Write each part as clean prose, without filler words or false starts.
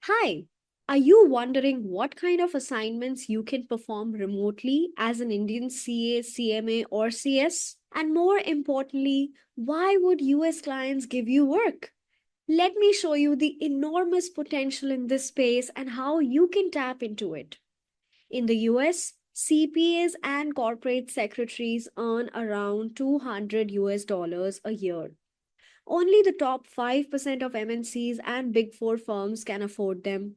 Hi, are you wondering what kind of assignments you can perform remotely as an Indian CA, CMA, or CS? And more importantly, why would US clients give you work? Let me show you the enormous potential in this space and how you can tap into it. In the US, CPAs and corporate secretaries earn around 200 US dollars a year. Only the top 5% of MNCs and Big Four firms can afford them.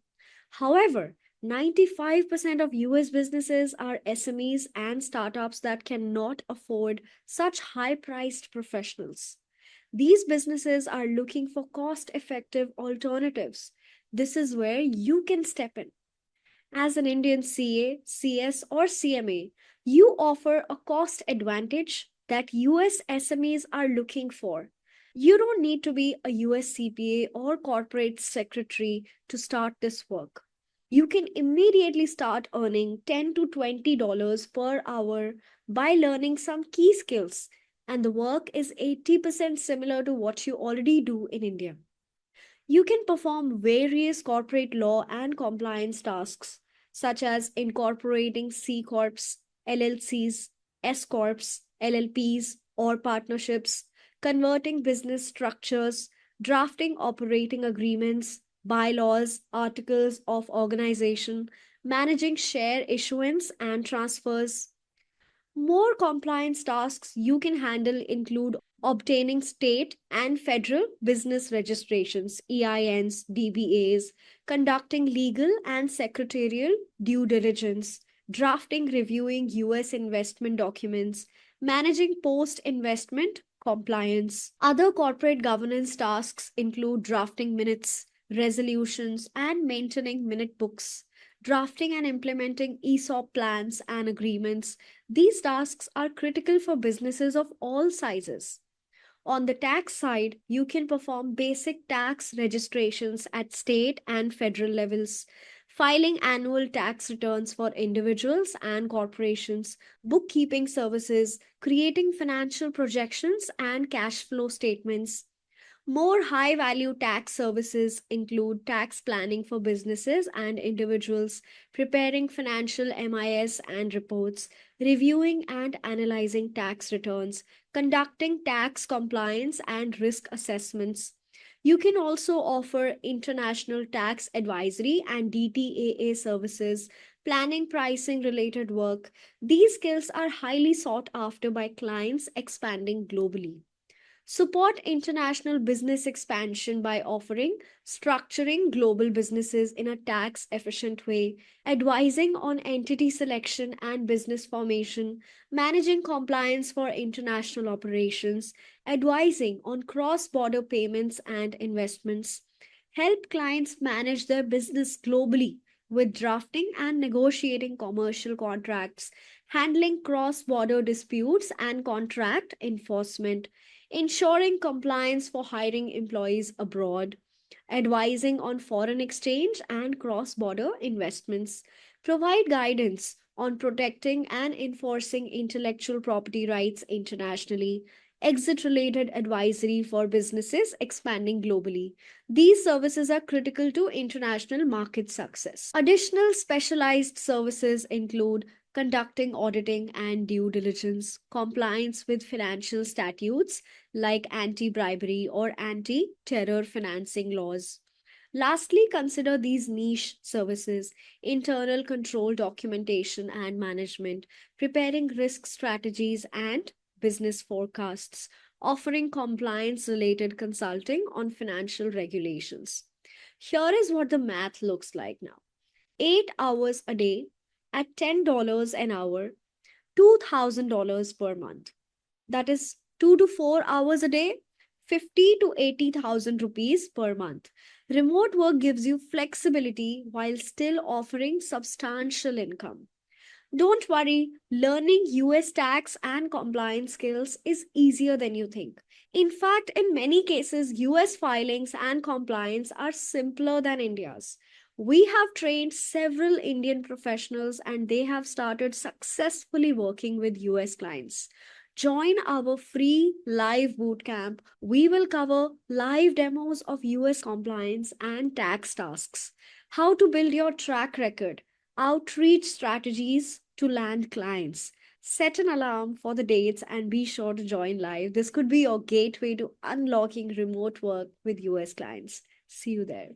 However, 95% of US businesses are SMEs and startups that cannot afford such high priced professionals. These businesses are looking for cost effective alternatives. This is where you can step in. As an Indian CA, CS, or CMA, you offer a cost advantage that US SMEs are looking for. You don't need to be a US CPA or corporate secretary to start this work. You can immediately start earning $10 to $20 per hour by learning some key skills, and the work is 80% similar to what you already do in India. You can perform various corporate law and compliance tasks, such as incorporating C Corps, LLCs, S Corps, LLPs, or partnerships, converting business structures, drafting operating agreements, bylaws, articles of organization, managing share issuance and transfers. More compliance tasks you can handle include obtaining state and federal business registrations, EINs, DBAs, conducting legal and secretarial due diligence, drafting, reviewing US investment documents, managing post investment compliance. Other corporate governance tasks include drafting minutes, resolutions, and maintaining minute books, drafting and implementing ESOP plans and agreements. These tasks are critical for businesses of all sizes. On the tax side, you can perform basic tax registrations at state and federal levels, filing annual tax returns for individuals and corporations, bookkeeping services, creating financial projections and cash flow statements. More high value tax services include tax planning for businesses and individuals, preparing financial MIS and reports, reviewing and analyzing tax returns, conducting tax compliance and risk assessments. You can also offer international tax advisory and DTAA services, planning pricing related work. These skills are highly sought after by clients expanding globally. Support international business expansion by offering structuring global businesses in a tax efficient way, advising on entity selection and business formation, managing compliance for international operations, advising on cross border payments and investments. Help clients manage their business globally with drafting and negotiating commercial contracts, handling cross border disputes and contract enforcement, ensuring compliance for hiring employees abroad, advising on foreign exchange and cross border investments, provide guidance on protecting and enforcing intellectual property rights internationally, exit related advisory for businesses expanding globally. These services are critical to international market success. Additional specialized services include conducting auditing and due diligence, compliance with financial statutes like anti bribery or anti terror financing laws. Lastly, consider these niche services: internal control documentation and management, preparing risk strategies and business forecasts, offering compliance related consulting on financial regulations. Here is what the math looks like now: 8 hours a day at $10 an hour, $2,000 per month. That is 2 to 4 hours a day, 50 to 80,000 rupees per month. Remote work gives you flexibility while still offering substantial income. Don't worry, learning US tax and compliance skills is easier than you think. In fact, in many cases, US filings and compliance are simpler than India's. We have trained several Indian professionals and they have started successfully working with US clients. Join our free live bootcamp. We will cover live demos of US compliance and tax tasks, how to build your track record, outreach strategies to land clients. Set an alarm for the dates and be sure to join live. This could be your gateway to unlocking remote work with US clients. See you there.